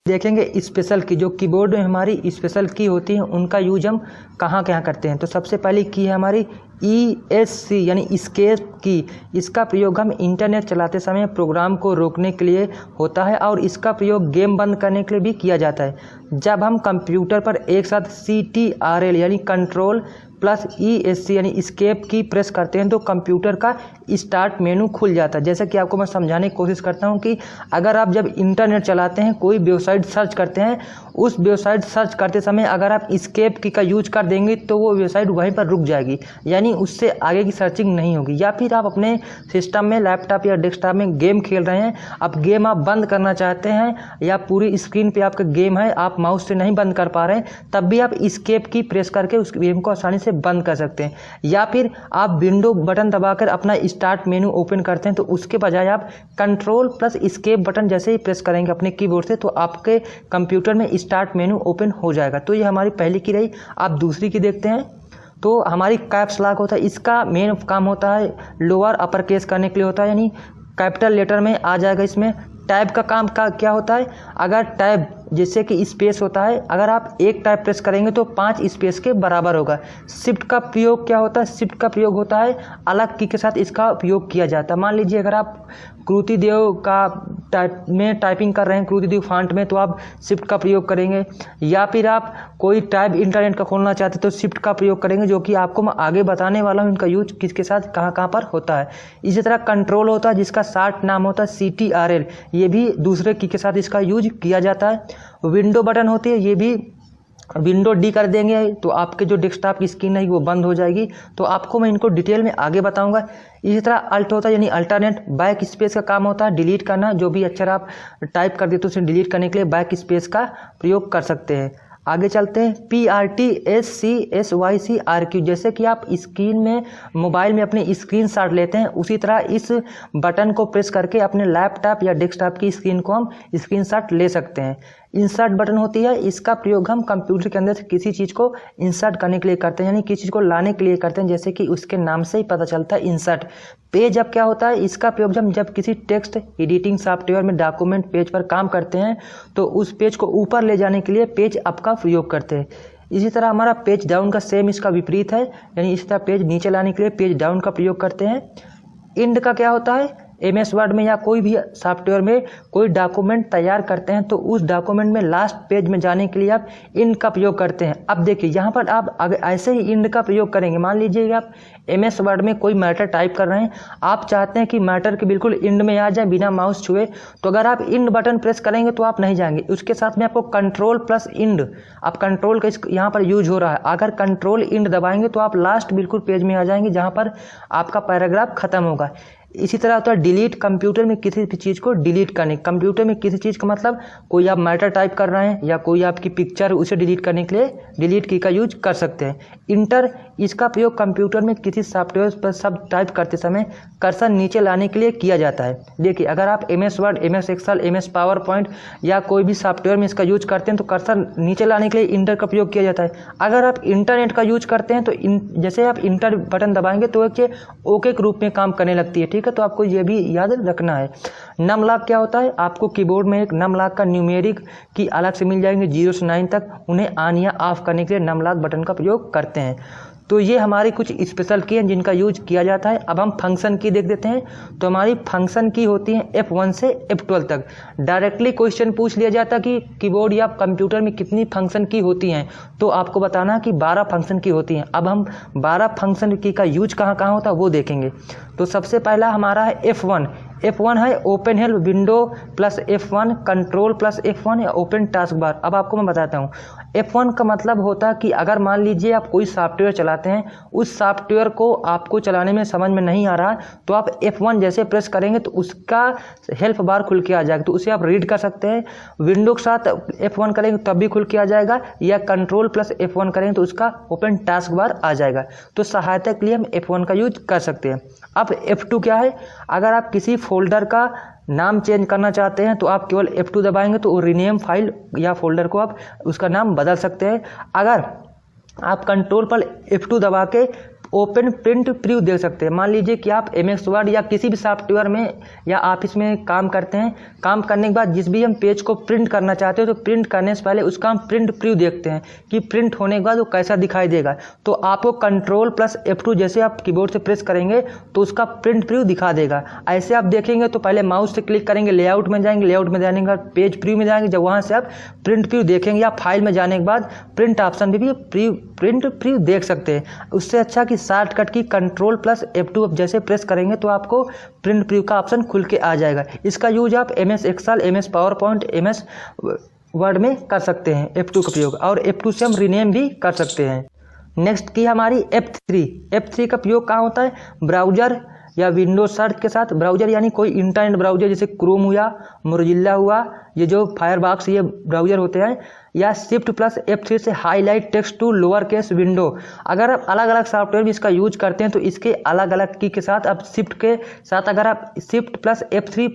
देखेंगे स्पेशल की, जो कीबोर्ड में हमारी स्पेशल की होती हैं उनका यूज हम कहाँ कहाँ करते हैं। तो सबसे पहली की है हमारी ESC यानी एस्केप की। इसका प्रयोग हम इंटरनेट चलाते समय प्रोग्राम को रोकने के लिए होता है और इसका प्रयोग गेम बंद करने के लिए भी किया जाता है। जब हम कंप्यूटर पर एक साथ CTRL यानी कंट्रोल प्लस ESC यानी एस्केप की प्रेस करते हैं तो कंप्यूटर का स्टार्ट मेनू खुल जाता है। जैसे कि आपको मैं समझाने की कोशिश करता हूं कि अगर आप जब इंटरनेट चलाते हैं, कोई वेबसाइट सर्च करते हैं, उस वेबसाइट सर्च करते समय अगर आप एस्केप की का यूज कर देंगे तो वो वेबसाइट वहीं पर रुक जाएगी, यानी उससे आगे की सर्चिंग नहीं होगी। या फिर आप अपने सिस्टम में, लैपटॉप या डेस्कटॉप में गेम खेल रहे हैं, अब गेम आप बंद करना चाहते हैं या पूरी स्क्रीन पे आपका गेम है, आप माउस से नहीं बंद कर पा रहे हैं, तब भी आप एस्केप की प्रेस करके उस गेम को आसानी से बंद कर सकते हैं। या फिर आप विंडो बटन दबाकर अपना स्टार्ट मेनू ओपन करते हैं तो उसके बजाय आप कंट्रोल प्लस एस्केप बटन जैसे ही प्रेस करेंगे अपने कीबोर्ड से तो आपके कंप्यूटर में स्टार्ट मेनू ओपन हो जाएगा। तो ये हमारी पहली की रही। आप दूसरी की देखते हैं। तो हमारी कैप्स लॉक होता है, इसका मेन काम होता है लोअर अपर केस करने के लिए होता है, यानी कैपिटल लेटर में आ जाएगा। इसमें टैब का काम का क्या होता है, अगर टैब जैसे कि स्पेस होता है, अगर आप एक टैब प्रेस करेंगे तो 5 स्पेस के बराबर होगा। शिफ्ट का प्रयोग क्या होता है, शिफ्ट का प्रयोग होता है अलग की के साथ इसका उपयोग किया जाता है। मान लीजिए अगर आप कृति देव का टाइपिंग कर रहे हैं, कृति देव फॉन्ट में, तो आप शिफ्ट का प्रयोग करेंगे। या फिर आप कोई टैब इंटरनेट का खोलना चाहते तो शिफ्ट का प्रयोग करेंगे, जो कि आपको मैं आगे बताने वाला हूँ इनका यूज किसके साथ कहाँ कहाँ पर होता है। इसी तरह कंट्रोल होता है जिसका शॉर्ट नाम होता है CTRL, ये भी दूसरे की के साथ इसका यूज किया जाता है। विंडो बटन होती है, ये भी विंडो डी कर देंगे तो आपके जो डेस्कटॉप की स्क्रीन है वो बंद हो जाएगी। तो आपको मैं इनको डिटेल में आगे बताऊंगा। इसी तरह अल्ट होता है यानी अल्टरनेट, बैक स्पेस का काम होता है डिलीट करना, जो भी अक्षर आप टाइप कर देते तो उसे डिलीट करने के लिए बैक स्पेस का प्रयोग कर सकते हैं। आगे चलते हैं। PRTSCSYCRQ, जैसे कि आप स्क्रीन में मोबाइल में अपने स्क्रीन शॉट लेते हैं, उसी तरह इस बटन को प्रेस करके अपने लैपटॉप या डेस्कटॉप की स्क्रीन को हम स्क्रीन शॉट ले सकते हैं। इंसर्ट बटन होती है, इसका प्रयोग हम कंप्यूटर के अंदर से किसी चीज़ को इंसर्ट करने के लिए करते हैं, यानी किसी चीज़ को लाने के लिए करते हैं, जैसे कि उसके नाम से ही पता चलता है इंसर्ट। पेज अब क्या होता है, इसका प्रयोग जब किसी टेक्स्ट एडिटिंग सॉफ्टवेयर में डॉक्यूमेंट पेज पर काम करते हैं तो उस पेज को ऊपर ले जाने के लिए पेज अप का प्रयोग करते हैं। इसी तरह हमारा पेज डाउन का सेम इसका विपरीत है, यानी इस तरह पेज नीचे लाने के लिए पेज डाउन का प्रयोग करते हैं। इंड का क्या होता है, MS वर्ड में या कोई भी सॉफ्टवेयर में कोई डॉक्यूमेंट तैयार करते हैं तो उस डॉक्यूमेंट में लास्ट पेज में जाने के लिए आप इंड का प्रयोग करते हैं। अब देखिए यहाँ पर आप अगर ऐसे ही इंड का प्रयोग करेंगे, मान लीजिए आप MS वर्ड में कोई मैटर टाइप कर रहे हैं, आप चाहते हैं कि मैटर के बिल्कुल इंड में आ जाए बिना माउस छुए, तो अगर आप इंड बटन प्रेस करेंगे तो आप नहीं जाएंगे। उसके साथ में आपको कंट्रोल प्लस इंड, आप कंट्रोल का यहाँ पर यूज हो रहा है, अगर कंट्रोल इंड दबाएंगे तो आप लास्ट बिल्कुल पेज में आ जाएंगे जहाँ पर आपका पैराग्राफ खत्म होगा। इसी तरह होता है डिलीट, कंप्यूटर में किसी भी चीज़ को डिलीट करने, कंप्यूटर में किसी चीज़ का मतलब कोई आप मैटर टाइप कर रहे हैं या कोई आपकी पिक्चर, उसे डिलीट करने के लिए डिलीट की का यूज कर सकते हैं। इंटर, इसका प्रयोग कंप्यूटर में किसी सॉफ्टवेयर पर सब टाइप करते समय कर्सर नीचे लाने के लिए किया जाता है। देखिए अगर आप MS Word, MS Excel, MS power point या कोई भी सॉफ्टवेयर में इसका यूज करते हैं तो कर्सर नीचे लाने के लिए इंटर का प्रयोग किया जाता है। अगर आप इंटरनेट का यूज करते हैं तो जैसे आप इंटर बटन दबाएंगे तो एक ओके के रूप में काम करने लगती है, ठीक है। तो आपको ये भी याद रखना है। नम लॉक क्या होता है, आपको कीबोर्ड में एक नम लॉक का न्यूमेरिक की अलग से मिल जाएंगे 0 से 9 तक, उन्हें ऑन या ऑफ करने के लिए नम लॉक बटन का प्रयोग करते हैं। तो ये हमारी कुछ स्पेशल की हैं जिनका यूज किया जाता है। अब हम फंक्शन की देख देते हैं। तो हमारी फंक्शन की होती है F1 से F12 तक। डायरेक्टली क्वेश्चन पूछ लिया जाता कि कीबोर्ड या कंप्यूटर में कितनी फंक्शन की होती हैं, तो आपको बताना कि 12 फंक्शन की होती हैं। अब हम 12 फंक्शन की का यूज कहाँ कहाँ होता है वो देखेंगे। तो सबसे पहला हमारा है F1 है open help window plus F1, control plus F1 या ओपन टास्क बार। अब आपको मैं बताता हूँ। F1 का मतलब होता है कि अगर मान लीजिए आप कोई सॉफ्टवेयर चलाते हैं, उस सॉफ्टवेयर को आपको चलाने में समझ में नहीं आ रहा तो आप F1 जैसे प्रेस करेंगे तो उसका हेल्प बार खुल के आ जाएगा, तो उसे आप रीड कर सकते हैं। विंडो के साथ F1 करेंगे तब भी खुल के आ जाएगा, या कंट्रोल प्लस F1 करेंगे तो उसका ओपन टास्क बार आ जाएगा। तो सहायता के लिए हम F1 का यूज कर सकते हैं। अब F2 क्या है, अगर आप किसी फोल्डर का नाम चेंज करना चाहते हैं तो आप केवल F2 दबाएंगे तो रीनेम फाइल या फोल्डर को आप उसका नाम बदल सकते हैं। अगर आप कंट्रोल पर F2 दबा के ओपन प्रिंट प्रीव्यू देख सकते हैं। मान लीजिए कि आप MS वर्ड या किसी भी सॉफ्टवेयर में या ऑफिस में काम करते हैं, काम करने के बाद जिस भी हम पेज को प्रिंट करना चाहते हो तो प्रिंट करने से पहले उसका हम प्रिंट प्रीव्यू देखते हैं कि प्रिंट होने के बाद वो कैसा दिखाई देगा। तो आपको Ctrl+F2 जैसे आप कीबोर्ड से प्रेस करेंगे तो उसका प्रिंट प्रीव्यू दिखा देगा। ऐसे आप देखेंगे तो पहले माउस से क्लिक करेंगे, लेआउट में जाएंगे, लेआउट में जाने के बाद पेज प्रीव्यू में जाएंगे, जब वहाँ से आप प्रिंट प्रीव्यू देखेंगे या फाइल में जाने के बाद प्रिंट ऑप्शन भी प्रिंट प्रीव्यू देख सकते हैं। उससे अच्छा कि शॉर्टकट की Ctrl+F2 जैसे प्रेस करेंगे तो आपको प्रिंट प्रीव्यू का ऑप्शन खुल के आ जाएगा। इसका यूज आप MS Excel, MS PowerPoint, MS Word में कर सकते हैं F2 का प्रयोग, और F2 से हम रीनेम भी कर सकते हैं। नेक्स्ट की हमारी F3 का प्रयोग कहाँ होता है? ब्राउजर या विंडोज सर्च के साथ। ब्राउजर यानी कोई इंटरनेट ब्राउजर जैसे क्रोम हुआ, मोजिल्ला हुआ, ये जो फायरबॉक्स ये ब्राउजर होते हैं, या Shift+F3 से highlight text to lower case window. अगर आप अलग अलग सॉफ्टवेयर में इसका यूज करते हैं तो इसके अलग अलग की के साथ आप शिफ्ट के साथ अगर आप Shift+F3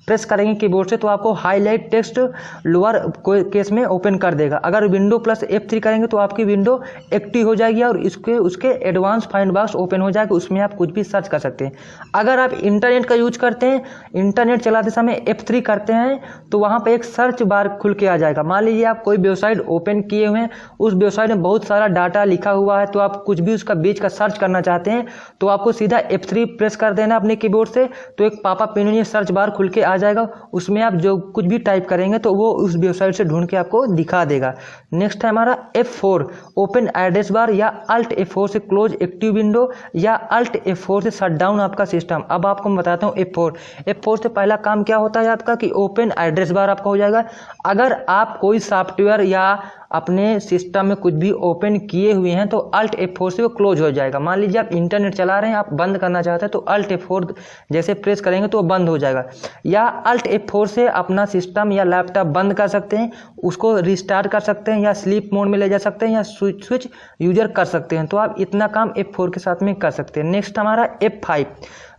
प्रेस करेंगे कीबोर्ड से तो आपको हाईलाइट टेक्स्ट लोअर केस में ओपन कर देगा। अगर Window+F3 करेंगे तो आपकी विंडो एक्टिव हो जाएगी और उसके एडवांस फाइंड बॉक्स ओपन हो जाएगा, उसमें आप कुछ भी सर्च कर सकते हैं। अगर आप इंटरनेट का यूज करते हैं, इंटरनेट चलाते समय F3 करते हैं तो वहाँ पे एक सर्च बार खुल के आ जाएगा। मान लीजिए आप कोई वेबसाइट ओपन किए हुए हैं, उस वेबसाइट में बहुत सारा डाटा लिखा हुआ है, तो आप कुछ भी उसका बीच का सर्च करना चाहते हैं तो आपको सीधा F3 प्रेस कर देना अपने कीबोर्ड से, तो एक पॉपअप मेन्यू सर्च बार खुल के आ जाएगा। उसमें आप जो कुछ भी टाइप करेंगे तो वो उस वेबसाइट से ढूंढ के आपको दिखा देगा। नेक्स्ट है हमारा F4, ओपन एड्रेस बार या Alt F4 से क्लोज एक्टिव विंडो या Alt F4 से शट डाउन आपका सिस्टम। अब आपको मैं बताता हूँ F4 से पहला काम क्या होता है आपका कि ओपन एड्रेस बार आपका हो जाएगा। अगर आप कोई सॉफ्टवेयर या अपने सिस्टम में कुछ भी ओपन किए हुए हैं तो Alt F4 से वो क्लोज हो जाएगा। मान लीजिए आप इंटरनेट चला रहे हैं, आप बंद करना चाहते हैं तो Alt F4 जैसे प्रेस करेंगे तो वो बंद हो जाएगा। या Alt F4 से अपना सिस्टम या लैपटॉप बंद कर सकते हैं, उसको रिस्टार्ट कर सकते हैं, या स्लीप मोड में ले जा सकते हैं, या स्विच यूजर कर सकते हैं। तो आप इतना काम F4 के साथ में कर सकते हैं। नेक्स्ट हमारा F5,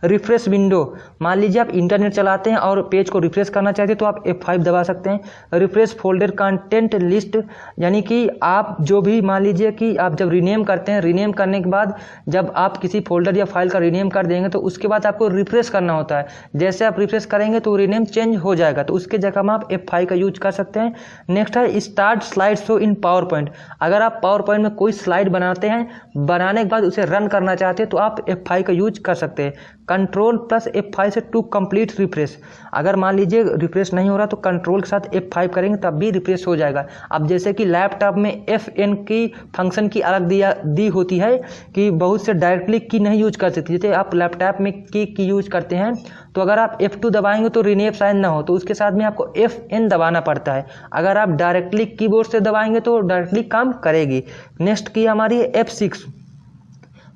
रिफ्रेश विंडो। मान लीजिए आप इंटरनेट चलाते हैं और पेज को रिफ्रेश करना चाहते हैं तो आप F5 दबा सकते हैं। रिफ्रेश फोल्डर कंटेंट लिस्ट, यानी कि आप जो भी मान लीजिए कि आप जब रीनेम करते हैं, रीनेम करने के बाद जब आप किसी फोल्डर या फाइल का रीनेम कर देंगे तो उसके बाद आपको रिफ्रेश करना होता है। जैसे आप रिफ्रेश करेंगे तो रीनेम चेंज हो जाएगा, तो उसके जगह में आप F5 का यूज कर सकते हैं। नेक्स्ट है start slide show in power point. अगर आप पावर पॉइंट में कोई स्लाइड बनाते हैं, बनाने के बाद उसे रन करना चाहते हैं तो आप F5 का यूज कर सकते हैं। Ctrl+F5 से टू कंप्लीट रिफ्रेश। अगर मान लीजिए रिफ्रेश नहीं हो रहा तो कंट्रोल के साथ F5 करेंगे तब भी रिफ्रेश हो जाएगा। अब जैसे कि लैपटॉप में FN की फंक्शन की अलग दी होती है कि बहुत से डायरेक्टली की नहीं यूज कर सकते। जैसे आप लैपटॉप में की यूज करते हैं तो अगर आप F2 दबाएंगे तो रीनेम शायद ना हो, तो उसके साथ में आपको FN दबाना पड़ता है। अगर आप डायरेक्टली कीबोर्ड से दबाएंगे तो डायरेक्टली काम करेगी। नेक्स्ट की हमारी F6,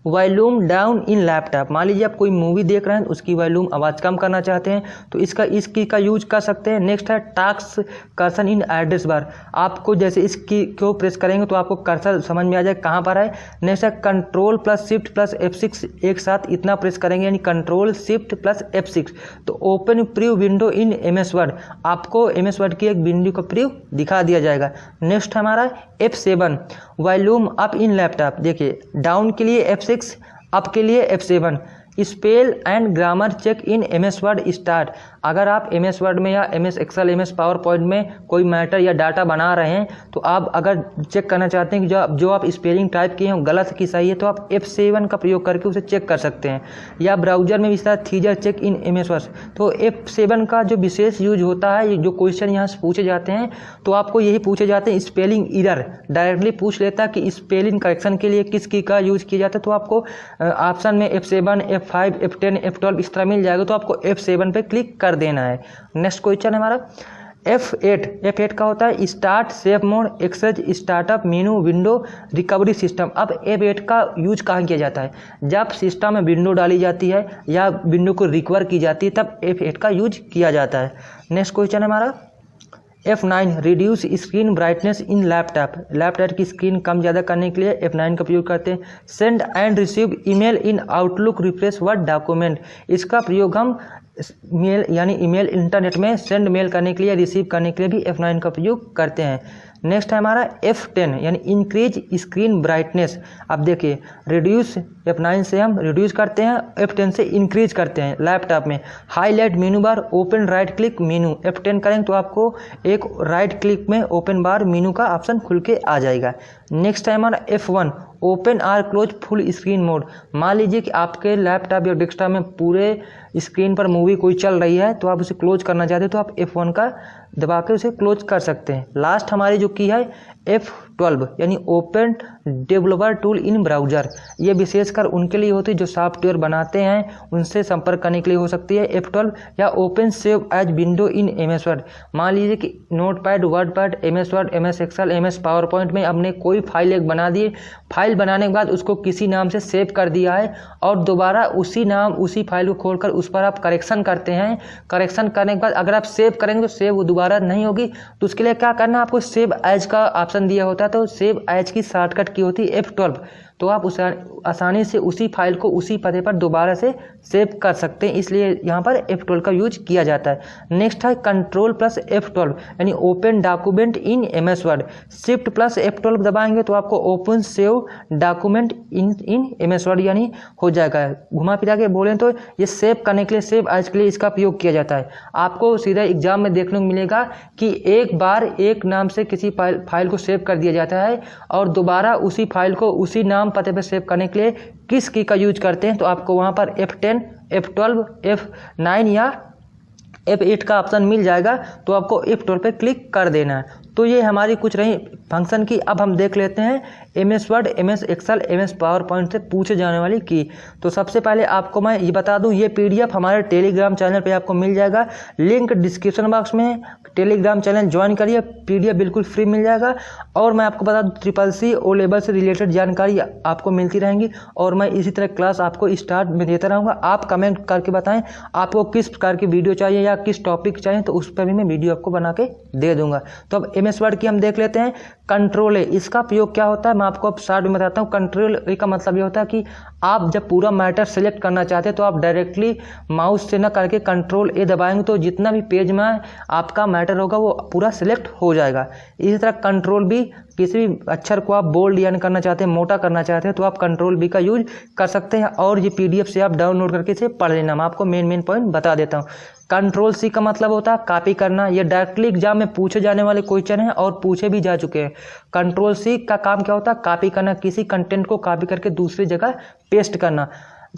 volume down in laptop. मान लीजिए आप कोई मूवी देख रहे हैं, उसकी वॉल्यूम आवाज़ कम करना चाहते हैं तो इस की का यूज कर सकते हैं। नेक्स्ट है टास्क कर्सर इन एड्रेस बार। आपको जैसे इस की को प्रेस करेंगे तो आपको कर्सर समझ में आ जाए कहाँ पर है। नेक्स्ट है Ctrl+Shift+F6 एक साथ इतना प्रेस करेंगे, यानी Ctrl+Shift+F6 तो open preview window in MS word. आपको MS वर्ड की एक विंडो का प्रीव्यू दिखा दिया जाएगा। नेक्स्ट हमारा F7, volume up in laptop. देखिए डाउन के लिए F6, अप के लिए F7। Spell and grammar check in MS Word start. अगर आप MS वर्ड में या MS Excel, MS power point में कोई मैटर या डाटा बना रहे हैं तो आप अगर चेक करना चाहते हैं कि जो आप स्पेलिंग टाइप किए हैं गलत की सही है तो आप F7 का प्रयोग करके उसे चेक कर सकते हैं। या ब्राउजर में भी इस तरह थीजर चेक इन MS वर्ड। तो F7 का जो विशेष यूज होता है, जो क्वेश्चन यहाँ से पूछे जाते हैं तो आपको यही पूछे जाते हैं। स्पेलिंग एरर डायरेक्टली पूछ लेता है कि स्पेलिंग करेक्शन के लिए किस की का यूज किया जाता है, तो आपको ऑप्शन में F7, F5, F10, F12 इस तरह मिल जाएगा, तो आपको F7 पे क्लिक कर देना है। नेक्स्ट क्वेश्चन है हमारा F8 का होता है start save mode access startup menu window recovery system. अब F8 का यूज कहाँ किया जाता है? जब सिस्टम में विंडो डाली जाती है या विंडो को रिकवर की जाती है तब F8 का यूज किया जाता है। नेक्स्ट क्वेश्चन है हमारा F9, रिड्यूस स्क्रीन ब्राइटनेस इन लैपटॉप की स्क्रीन कम ज़्यादा करने के लिए F9 का प्रयोग करते हैं। Send and receive email in outlook refresh word document. इसका प्रयोग हम मेल यानी ईमेल इंटरनेट में सेंड मेल करने के लिए, रिसीव करने के लिए भी F9 का प्रयोग करते हैं। नेक्स्ट है हमारा F10 यानी इंक्रीज स्क्रीन ब्राइटनेस। अब देखिए रिड्यूस F9 से हम रिड्यूस करते हैं, F10 से इंक्रीज करते हैं लैपटॉप में। हाईलाइट मेनू बार ओपन राइट क्लिक मेनू, F10 करेंगे तो आपको एक राइट क्लिक में ओपन बार मेनू का ऑप्शन खुल के आ जाएगा। नेक्स्ट है हमारा F1 open or close full screen mode. मान लीजिए कि आपके लैपटॉप या डेस्कटॉप में पूरे स्क्रीन पर मूवी कोई चल रही है तो आप उसे क्लोज करना चाहते हैं तो आप F1 का दबा के उसे क्लोज कर सकते हैं। लास्ट हमारी जो की है F12 यानी open developer tool in browser. ये विशेषकर उनके लिए होती है जो सॉफ्टवेयर बनाते हैं, उनसे संपर्क करने के लिए हो सकती है F12। या open save as window in MS Word. मान लीजिए कि Notepad, WordPad, MS Word, MS Excel, MS power point में आपने कोई फाइल एक बना दी, फाइल बनाने के बाद उसको किसी नाम से सेव कर दिया है और दोबारा उसी नाम उसी फाइल को खोलकर उस पर आप करेक्शन करते हैं। करेक्शन करने के बाद अगर आप सेव करेंगे तो सेव वो दोबारा नहीं होगी, तो उसके लिए क्या करना है, आपको सेव एज का ऑप्शन दिया होता है। तो सेव एज की शॉर्टकट की होती है F12, तो आप उसे आसानी से उसी फाइल को उसी पते पर दोबारा से सेव कर सकते हैं, इसलिए यहाँ पर F12 का यूज किया जाता है। नेक्स्ट है कंट्रोल प्लस F12 यानी open document in MS word. Shift plus F12 दबाएंगे तो आपको open save document in MS word यानी हो जाएगा। घुमा फिरा के बोलें तो ये सेव करने के लिए, सेव एज के लिए इसका उपयोग किया जाता है। आपको सीधा एग्जाम में देखने को मिलेगा कि एक बार एक नाम से किसी फाइल को सेव कर दिया जाता है और दोबारा उसी फाइल को उसी नाम पते पर सेव करने के लिए किस की का यूज करते हैं, तो आपको वहां पर F10, F12, F9 या F8 का ऑप्शन मिल जाएगा, तो आपको F12 पे क्लिक कर देना है। तो ये हमारी कुछ रही फंक्शन की। अब हम देख लेते हैं MS Word, MS Excel, MS power Point से पूछे जाने वाली की। तो सबसे पहले आपको मैं ये बता दूं, ये PDF हमारे टेलीग्राम चैनल पे आपको मिल जाएगा, लिंक डिस्क्रिप्शन बॉक्स में। टेलीग्राम चैनल ज्वाइन करिए, PDF बिल्कुल फ्री मिल जाएगा। और मैं आपको बता दूं CCC O लेवल से रिलेटेड जानकारी आपको मिलती रहेंगी और मैं इसी तरह क्लास आपको स्टार्ट में देता रहूँगा। आप कमेंट करके बताएं आपको किस प्रकार की वीडियो चाहिए या किस टॉपिक चाहिए, तो उस पर भी मैं वीडियो आपको बना के दे दूंगा। तो अब MS वर्ड की हम देख लेते हैं। कंट्रोल ए, इसका प्रयोग क्या होता है मैं आपको अब शॉर्ट में बताता हूँ। कंट्रोल ए का मतलब ये होता है कि आप जब पूरा मैटर सेलेक्ट करना चाहते हैं तो आप डायरेक्टली माउस से ना करके कंट्रोल ए दबाएंगे तो जितना भी पेज में आपका मैटर होगा वो पूरा सिलेक्ट हो जाएगा। इसी तरह कंट्रोल बी, किसी भी अक्षर को आप बोल्ड यानी करना चाहते हैं, मोटा करना चाहते हैं, तो आप कंट्रोल बी का यूज कर सकते हैं। और ये PDF से आप डाउनलोड करके इसे पढ़ लेना। मैं आपको मेन पॉइंट बता देता हूँ। कंट्रोल सी का मतलब होता है कॉपी करना। ये डायरेक्टली एग्जाम में पूछे जाने वाले क्वेश्चन हैं और पूछे भी जा चुके हैं। कंट्रोल सी का काम क्या होता है, कॉपी करना, किसी कंटेंट को कॉपी करके दूसरी जगह पेस्ट करना।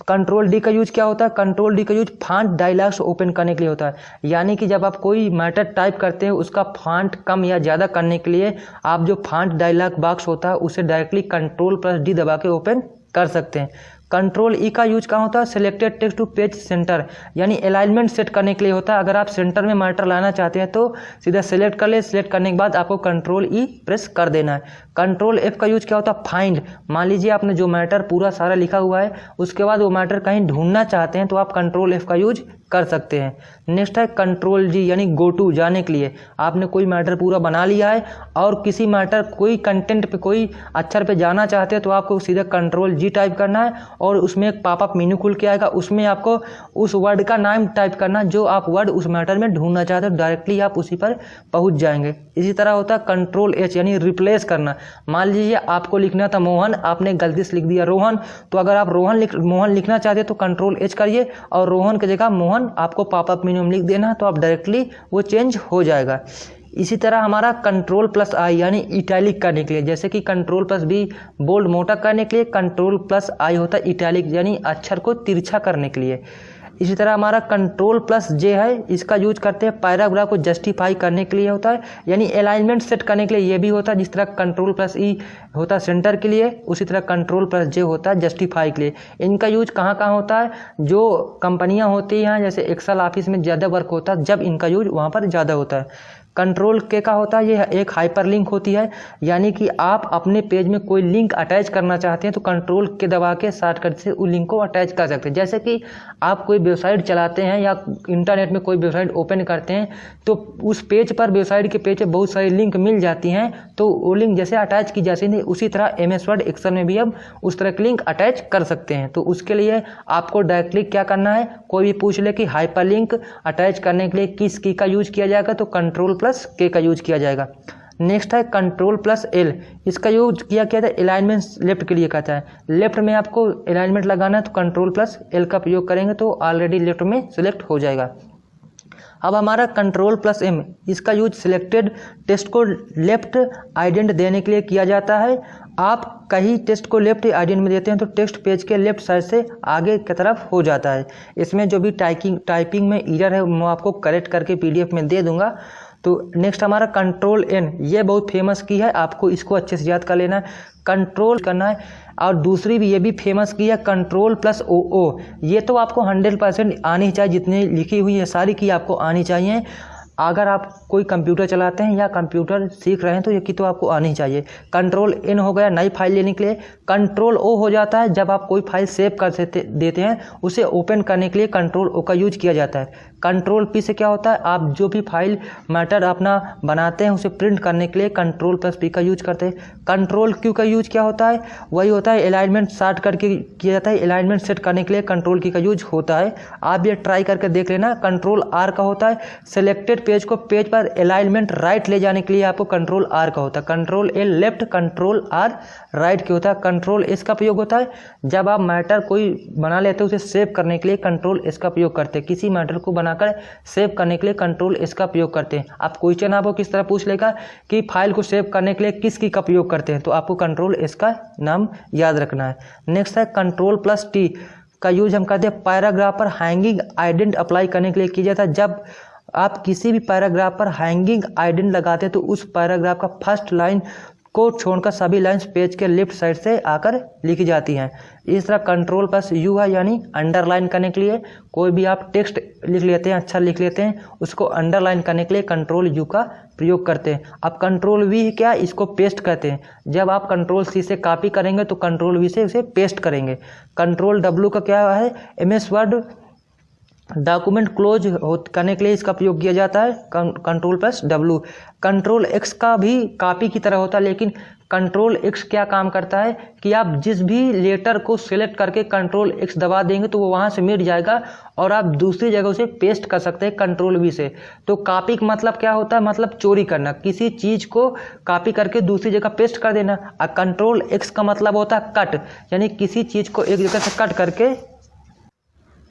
कंट्रोल डी का यूज क्या होता है, कंट्रोल डी का यूज फॉन्ट डायलॉग्स ओपन करने के लिए होता है। यानी कि जब आप कोई मैटर टाइप करते हैं उसका फॉन्ट कम या ज़्यादा करने के लिए आप जो फॉन्ट डायलॉग बॉक्स होता है उसे डायरेक्टली कंट्रोल प्लस डी दबा के ओपन कर सकते हैं। कंट्रोल ई का यूज कहाँ होता है, selected text to page centre यानी अलाइनमेंट सेट करने के लिए होता है। अगर आप सेंटर में मैटर लाना चाहते हैं तो सीधा सिलेक्ट कर ले, सिलेक्ट करने के बाद आपको कंट्रोल ई प्रेस कर देना है। कंट्रोल एफ का यूज क्या होता है, फाइंड। मान लीजिए आपने जो मैटर पूरा सारा लिखा हुआ है उसके बाद वो मैटर कहीं ढूंढना चाहते हैं तो आप कंट्रोल एफ का यूज कर सकते हैं। नेक्स्ट है कंट्रोल जी यानी गो टू, जाने के लिए। आपने कोई मैटर पूरा बना लिया है और किसी मैटर कोई कंटेंट पे कोई अक्षर पे जाना चाहते हैं तो आपको सीधा कंट्रोल जी टाइप करना है और उसमें एक पॉपअप मेन्यू खुल के आएगा। उसमें आपको उस वर्ड का नाम टाइप करना जो आप वर्ड उस मैटर में ढूंढना चाहते हो, डायरेक्टली आप उसी पर पहुंच जाएंगे। इसी तरह होता है कंट्रोल एच यानी रिप्लेस करना। मान लीजिए आपको लिखना था मोहन, आपने गलती से लिख दिया रोहन, तो अगर आप मोहन लिखना चाहते हैं तो कंट्रोल एच करिए और रोहन की जगह मोहन आपको पॉपअप मेन्यू में लिख देना, तो आप डायरेक्टली वो चेंज हो जाएगा। इसी तरह हमारा कंट्रोल प्लस आई यानी इटैलिक करने के लिए, जैसे कि कंट्रोल प्लस बी बोल्ड मोटा करने के लिए, कंट्रोल प्लस आई होता है इटैलिक यानी अक्षर को तिरछा करने के लिए। इसी तरह हमारा कंट्रोल प्लस जे है, इसका यूज करते हैं पैराग्राफ को जस्टिफाई करने के लिए होता है, यानी अलाइनमेंट सेट करने के लिए ये भी होता है। जिस तरह कंट्रोल प्लस ई होता है सेंटर के लिए, उसी तरह कंट्रोल प्लस जे होता है जस्टिफाई के लिए। इनका यूज कहाँ कहाँ होता है, जो कंपनियां होती हैं जैसे एक्सेल ऑफिस में ज़्यादा वर्क होता है जब इनका यूज वहाँ पर ज़्यादा होता है। कंट्रोल के का होता है, ये एक हाइपर लिंक होती है, यानी कि आप अपने पेज में कोई लिंक अटैच करना चाहते हैं तो कंट्रोल के दबा के शॉर्टकट से उस लिंक को अटैच कर सकते हैं। जैसे कि आप कोई वेबसाइट चलाते हैं या इंटरनेट में कोई वेबसाइट ओपन करते हैं तो उस पेज पर, वेबसाइट के पेज पर बहुत सारी लिंक मिल जाती हैं, तो वो लिंक जैसे अटैच की जाती है उसी तरह MS वर्ड एक्सेल में भी अब उस तरह की लिंक अटैच कर सकते हैं। तो उसके लिए आपको डायरेक्टली क्या करना है, कोई भी पूछ ले कि हाइपर लिंक अटैच करने के लिए किस की का यूज किया जाएगा, तो कंट्रोल प्लस के का यूज किया जाएगा। नेक्स्ट है कंट्रोल प्लस एल, इसका यूज किया था अलाइनमेंट लेफ्ट के लिए कहता है। लेफ्ट में आपको अलाइनमेंट लगाना है तो कंट्रोल प्लस एल का प्रयोग करेंगे तो ऑलरेडी लेफ्ट में सिलेक्ट हो जाएगा। अब हमारा कंट्रोल प्लस एम, इसका यूज सिलेक्टेड टेक्स्ट को लेफ्ट आइडेंट देने के लिए किया जाता है। आप कहीं टेक्स्ट को लेफ्ट आइडेंट में देते हैं तो टेक्स्ट पेज के लेफ्ट साइड से आगे की तरफ हो जाता है। इसमें जो भी टाइपिंग में एरर है मैं आपको करेक्ट करके PDF में दे दूंगा। तो नेक्स्ट हमारा कंट्रोल एन, ये बहुत फेमस की है, आपको इसको अच्छे से याद कर लेना है, कंट्रोल करना है। और दूसरी भी ये भी फेमस की है कंट्रोल प्लस OO, ये तो आपको 100% आनी चाहिए, जितनी लिखी हुई है सारी की आपको आनी चाहिए। अगर आप कोई कंप्यूटर चलाते हैं या कंप्यूटर सीख रहे हैं तो ये की तो आपको आनी चाहिए। कंट्रोल एन हो गया नई फाइल लेने के लिए। कंट्रोल O हो जाता है जब आप कोई फाइल सेव कर देते हैं, उसे ओपन करने के लिए कंट्रोल O का यूज किया जाता है। कंट्रोल P से क्या होता है, आप जो भी फाइल मैटर अपना बनाते हैं उसे प्रिंट करने के लिए कंट्रोल प्लस P का यूज करते हैं। कंट्रोल Q का यूज क्या होता है, वही होता है अलाइनमेंट शार्ट करके किया जाता है, अलाइनमेंट सेट करने के लिए कंट्रोल की का यूज होता है। आप ये ट्राई करके देख लेना। कंट्रोल R का होता है सिलेक्टेड पेज को पेज पर अलाइनमेंट राइट ले जाने के लिए आपको कंट्रोल R का होता है। Control L left, control R right की होता है। कंट्रोल S का प्रयोग होता है जब आप मैटर कोई बना लेते हैं उसे सेव करने के लिए कंट्रोल S का प्रयोग करते हैं। किसी मैटर को बनाकर सेव करने के लिए कंट्रोल S का प्रयोग करते हैं। आप क्वेश्चन आपको किस तरह पूछ लेगा कि फाइल को सेव करने के लिए किस की का प्रयोग करते हैं, तो आपको कंट्रोल S का नाम याद रखना है। नेक्स्ट है कंट्रोल प्लस T का यूज हम करते हैं पैराग्राफ पर हैंगिंग आइडेंट अप्लाई करने के लिए किया जाता है। जब आप किसी भी पैराग्राफ पर हैंगिंग आइडेंट लगाते हैं तो उस पैराग्राफ का फर्स्ट लाइन को छोड़कर सभी लाइंस पेज के लेफ्ट साइड से आकर लिखी जाती हैं। इस तरह कंट्रोल प्लस U है यानी अंडरलाइन करने के लिए, कोई भी आप टेक्स्ट लिख लेते हैं, अच्छा लिख लेते हैं, उसको अंडरलाइन करने के लिए कंट्रोल U का प्रयोग करते हैं। अब कंट्रोल V क्या, इसको पेस्ट करते हैं। जब आप कंट्रोल C से कॉपी करेंगे तो कंट्रोल V से उसे पेस्ट करेंगे। कंट्रोल W का क्या है, MS वर्ड डॉक्यूमेंट क्लोज करने के लिए इसका प्रयोग किया जाता है, control plus W। Control X का भी कॉपी की तरह होता है, लेकिन कंट्रोल X क्या काम करता है कि आप जिस भी लेटर को सिलेक्ट करके कंट्रोल X दबा देंगे तो वो वहाँ से मिट जाएगा और आप दूसरी जगह उसे पेस्ट कर सकते हैं कंट्रोल V से। तो कॉपी का मतलब क्या होता है, मतलब चोरी करना, किसी चीज़ को कॉपी करके दूसरी जगह पेस्ट कर देना। और कंट्रोल X का मतलब होता है कट, यानी किसी चीज़ को एक जगह से कट करके।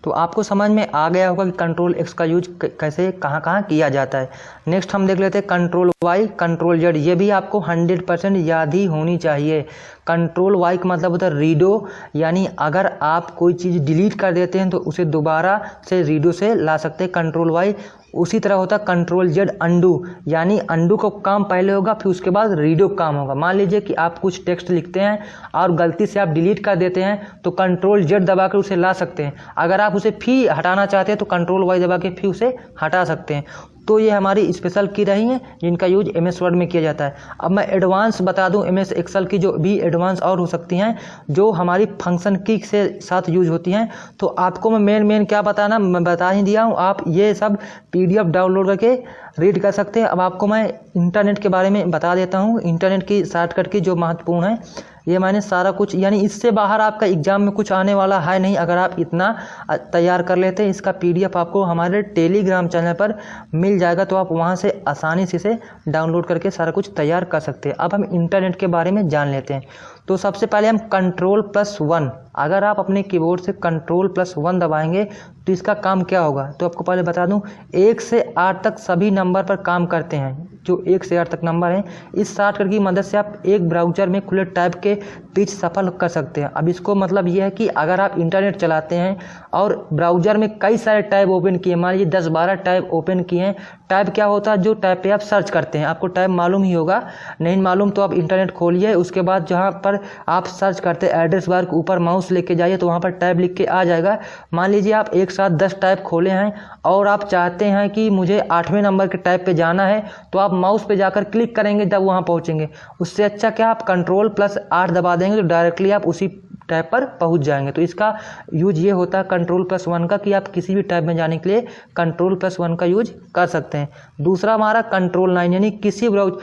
तो आपको समझ में आ गया होगा कि कंट्रोल X का यूज कैसे कहाँ कहाँ किया जाता है। नेक्स्ट हम देख लेते हैं कंट्रोल Y, कंट्रोल Z, ये भी आपको 100% याद ही होनी चाहिए। कंट्रोल Y का मतलब होता है रीडो, यानी अगर आप कोई चीज़ डिलीट कर देते हैं तो उसे दोबारा से रीडो से ला सकते हैं, कंट्रोल Y। उसी तरह होता है कंट्रोल Z अंडू, यानी अंडू का काम पहले होगा फिर उसके बाद रीडो काम होगा। मान लीजिए कि आप कुछ टेक्स्ट लिखते हैं और गलती से आप डिलीट कर देते हैं तो कंट्रोल Z दबाकर उसे ला सकते हैं। अगर आप उसे फिर हटाना चाहते हैं तो कंट्रोल Y दबा के फिर उसे हटा सकते हैं। तो ये हमारी स्पेशल की रही हैं जिनका यूज MS वर्ड में किया जाता है। अब मैं एडवांस बता दूं MS एक्सेल की जो भी एडवांस और हो सकती हैं जो हमारी फंक्शन की से साथ यूज होती हैं। तो आपको मैं मेन क्या बताना, मैं बता ही दिया हूँ, आप ये सब PDF डाउनलोड करके रीड कर सकते हैं। अब आपको मैं इंटरनेट के बारे में बता देता हूँ, इंटरनेट की शॉर्टकट की जो महत्वपूर्ण है। ये मैंने सारा कुछ, यानी इससे बाहर आपका एग्जाम में कुछ आने वाला है नहीं अगर आप इतना तैयार कर लेते हैं। इसका PDF आपको हमारे टेलीग्राम चैनल पर मिल जाएगा, तो आप वहां से आसानी से इसे डाउनलोड करके सारा कुछ तैयार कर सकते हैं। अब हम इंटरनेट के बारे में जान लेते हैं। तो सबसे पहले हम कंट्रोल प्लस 1, अगर आप अपने कीबोर्ड से कंट्रोल प्लस 1 दबाएंगे तो इसका काम क्या होगा, तो आपको पहले बता दूं 1 से 8 तक सभी नंबर पर काम करते हैं। जो 1 से 8 तक नंबर हैं, इस शॉर्टकट की मदद से आप एक ब्राउज़र में खुले टैब के बीच सफल कर सकते हैं। अब इसको मतलब ये है कि अगर आप इंटरनेट चलाते हैं और ब्राउज़र में कई सारे टैब ओपन किए, मान लीजिए 10-12 टैब ओपन किए हैं। टैब क्या होता है, जो टैब पे आप सर्च करते हैं, आपको टैब मालूम ही होगा, नहीं मालूम तो आप इंटरनेट खोलिए, उसके बाद जहाँ पर आप सर्च करते हैं एड्रेस बार के ऊपर माउस लेके जाइए तो वहाँ पर टैब लिख के आ जाएगा। मान लीजिए आप एक साथ 10 टैब खोले हैं और आप चाहते हैं कि मुझे 8वें नंबर के टैब पे जाना है, तो आप माउस पे जाकर क्लिक करेंगे जब वहाँ पहुँचेंगे। उससे अच्छा क्या, आप कंट्रोल प्लस 8 दबा देंगे तो डायरेक्टली आप उसी टैब पर पहुंच जाएंगे। तो इसका यूज ये होता है कंट्रोल प्लस 1 का कि आप किसी भी टैब में जाने के लिए कंट्रोल प्लस 1 का यूज कर सकते हैं। दूसरा हमारा कंट्रोल 9, यानी किसी ब्राउज़र,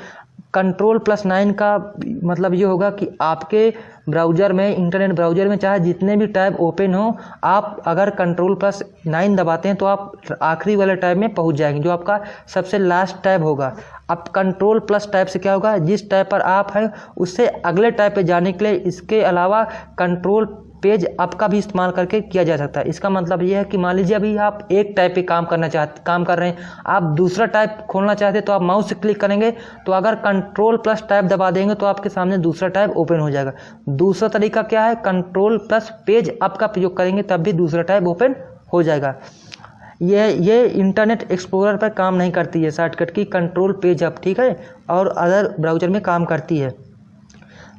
कंट्रोल प्लस 9 का मतलब ये होगा कि आपके ब्राउज़र में, इंटरनेट ब्राउज़र में चाहे जितने भी टैब ओपन हो, आप अगर Ctrl+9 दबाते हैं तो आप आखिरी वाले टैब में पहुंच जाएंगे, जो आपका सबसे लास्ट टैब होगा। अब Ctrl+ टैब से क्या होगा, जिस टैब पर आप हैं उससे अगले टैब पे जाने के लिए इसके अलावा कंट्रोल पेज अप का भी इस्तेमाल करके किया जा सकता है। इसका मतलब ये है कि मान लीजिए अभी आप एक टैब पे काम कर रहे हैं, आप दूसरा टैब खोलना चाहते हैं तो आप माउस से क्लिक करेंगे, तो अगर Ctrl+ टैब दबा देंगे तो आपके सामने दूसरा टैब ओपन हो जाएगा। दूसरा तरीका क्या है, Ctrl+ पेज अप का प्रयोग करेंगे तब भी दूसरा टैब ओपन हो जाएगा। ये इंटरनेट एक्सप्लोरर पर काम नहीं करती है शॉर्टकट की कंट्रोल पेज अप, ठीक है, और अदर ब्राउज़र में काम करती है।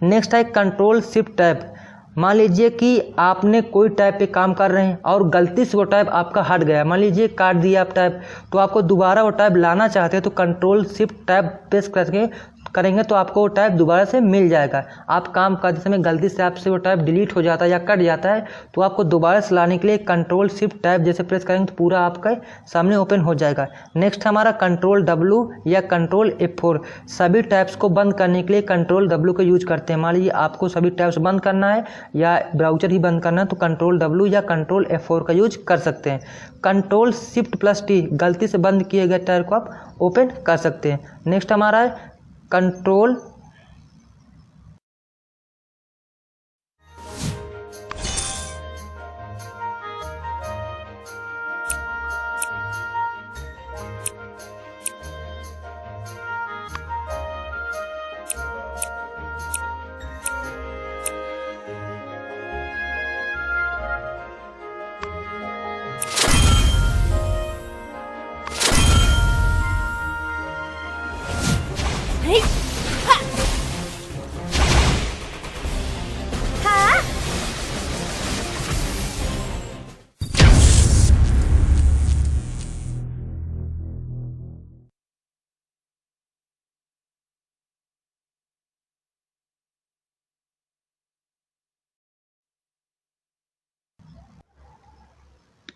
नेक्स्ट है Ctrl+Shift टैब। मान लीजिए कि आपने कोई टैब पे काम कर रहे हैं और गलती से वो टैब आपका हट गया, मान लीजिए काट दिया आप टैब, तो आपको दोबारा वो टैब लाना चाहते हैं तो Ctrl+Shift टैब प्रेस करके करेंगे तो आपको वो टैब दोबारा से मिल जाएगा। आप काम करते समय गलती से आपसे वो टैब डिलीट हो जाता है या कट जाता है तो आपको दोबारा से लाने के लिए Ctrl+Shift टैब जैसे प्रेस करेंगे तो पूरा आपके सामने ओपन हो जाएगा। नेक्स्ट हमारा Ctrl+W या Ctrl+F4। सभी टैब्स को बंद करने के लिए Ctrl+W का यूज करते हैं। मान लीजिए आपको सभी टैब्स बंद करना है या ब्राउज़र ही बंद करना है तो Ctrl+W या Ctrl+F4 का यूज कर सकते हैं। Ctrl+Shift+T गलती से बंद किए गए टैब को आप ओपन कर सकते हैं। नेक्स्ट हमारा है कंट्रोल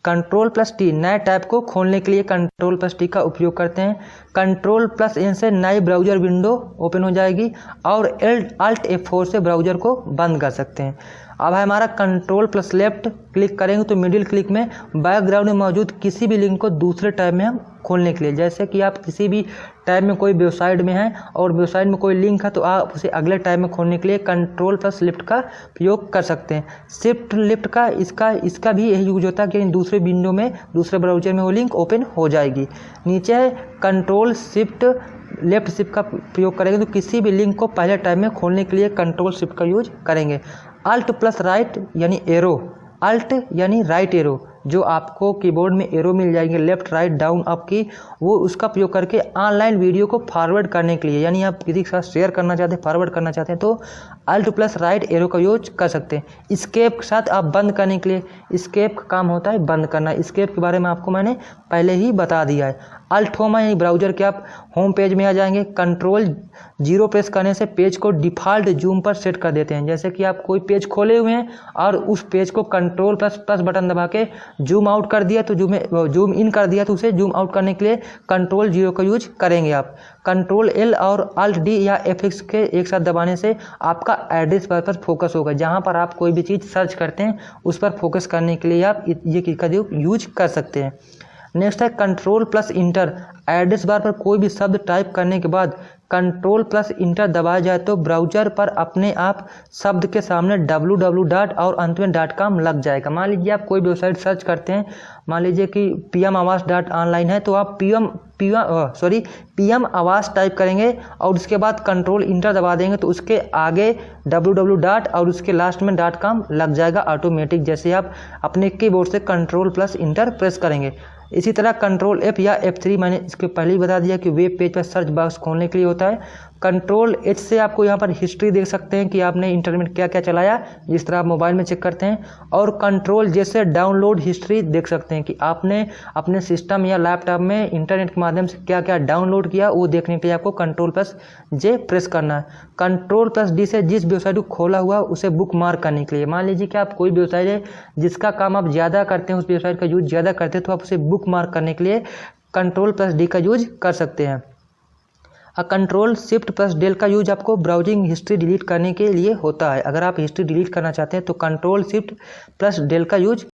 Ctrl+T नए टैब को खोलने के लिए Ctrl+T का उपयोग करते हैं। Ctrl+N से नई ब्राउज़र विंडो ओपन हो जाएगी और Alt+F4 से ब्राउज़र को बंद कर सकते हैं। अब है हमारा Ctrl+Left क्लिक करेंगे तो मिडिल क्लिक में बैकग्राउंड में मौजूद किसी भी लिंक को दूसरे टैब में हम खोलने के लिए, जैसे कि आप किसी भी टैब में कोई वेबसाइट में हैं और वेबसाइट में कोई लिंक है तो आप उसे अगले टैब में खोलने के लिए Ctrl+Lift का प्रयोग कर सकते हैं। शिफ्ट लिफ्ट का इसका भी यही यूज होता है कि दूसरे विंडो में, दूसरे ब्राउज़र में वो लिंक ओपन हो जाएगी। नीचे है Ctrl+Shift+Left शिफ्ट का प्रयोग करेंगे तो किसी भी लिंक को पहले टैब में खोलने के लिए Ctrl+Shift का यूज करेंगे। Alt+Right यानी एरो, Alt यानी राइट एरो, जो आपको कीबोर्ड में एरो मिल जाएंगे लेफ्ट राइट डाउन अप की, वो उसका प्रयोग करके ऑनलाइन वीडियो को फॉरवर्ड करने के लिए, यानी आप किसी के साथ शेयर करना चाहते हैं, फॉरवर्ड करना चाहते हैं तो Alt+Right एरो का यूज कर सकते हैं। स्केप के साथ आप बंद करने के लिए, स्केप का काम होता है बंद करना, स्केप के बारे में आपको मैंने पहले ही बता दिया है। Alt होम है यानी ब्राउज़र के आप होम पेज में आ जाएंगे। Ctrl+0 प्रेस करने से पेज को डिफ़ॉल्ट जूम पर सेट कर देते हैं। जैसे कि आप कोई पेज खोले हुए हैं और उस पेज को Ctrl++ बटन दबा के जूम आउट कर दिया तो जूम इन कर दिया तो उसे जूम आउट करने के लिए Ctrl+0 का यूज करेंगे आप। Ctrl+L और Alt+D या F6 के एक साथ दबाने से आपका एड्रेस बार पर फोकस होगा, जहां पर आप कोई भी चीज़ सर्च करते हैं उस पर फोकस करने के लिए आप ये की का यूज कर सकते हैं। नेक्स्ट है Ctrl+Enter। एड्रेस बार पर कोई भी शब्द टाइप करने के बाद Ctrl+Enter दबाया जाए तो ब्राउज़र पर अपने आप शब्द के सामने www और अंत में .com लग जाएगा। मान लीजिए आप कोई वेबसाइट सर्च करते हैं, मान लीजिए कि pmawas.online है तो आप pm आवास टाइप करेंगे और उसके बाद Ctrl+Enter दबा देंगे तो उसके आगे www और उसके लास्ट में .com लग जाएगा ऑटोमेटिक, जैसे आप अपने कीबोर्ड से Ctrl+Enter प्रेस करेंगे। इसी तरह Ctrl+F या F3 मैंने इसके पहले ही बता दिया कि वेब पेज पर सर्च बॉक्स खोलने के लिए होता है। Ctrl+H से आपको यहाँ पर हिस्ट्री देख सकते हैं कि आपने इंटरनेट क्या क्या चलाया, जिस तरह आप मोबाइल में चेक करते हैं। और Ctrl+J से डाउनलोड हिस्ट्री देख सकते हैं कि आपने अपने सिस्टम या लैपटॉप में इंटरनेट के माध्यम से क्या क्या डाउनलोड किया, वो देखने के लिए आपको Ctrl+J प्रेस करना है। Ctrl+D से जिस वेबसाइट को खोला हुआ उसे बुक मार्क करने के लिए, मान लीजिए कि आप कोई वेबसाइट है जिसका काम आप ज़्यादा करते हैं, उस वेबसाइट का यूज ज़्यादा करते हैं तो आप उसे बुक मार्क करने के लिए Ctrl+D का यूज कर सकते हैं। कंट्रोल शिफ्ट प्लस डेल का यूज आपको ब्राउजिंग हिस्ट्री डिलीट करने के लिए होता है। अगर आप हिस्ट्री डिलीट करना चाहते हैं तो कंट्रोल शिफ्ट प्लस डेल का यूज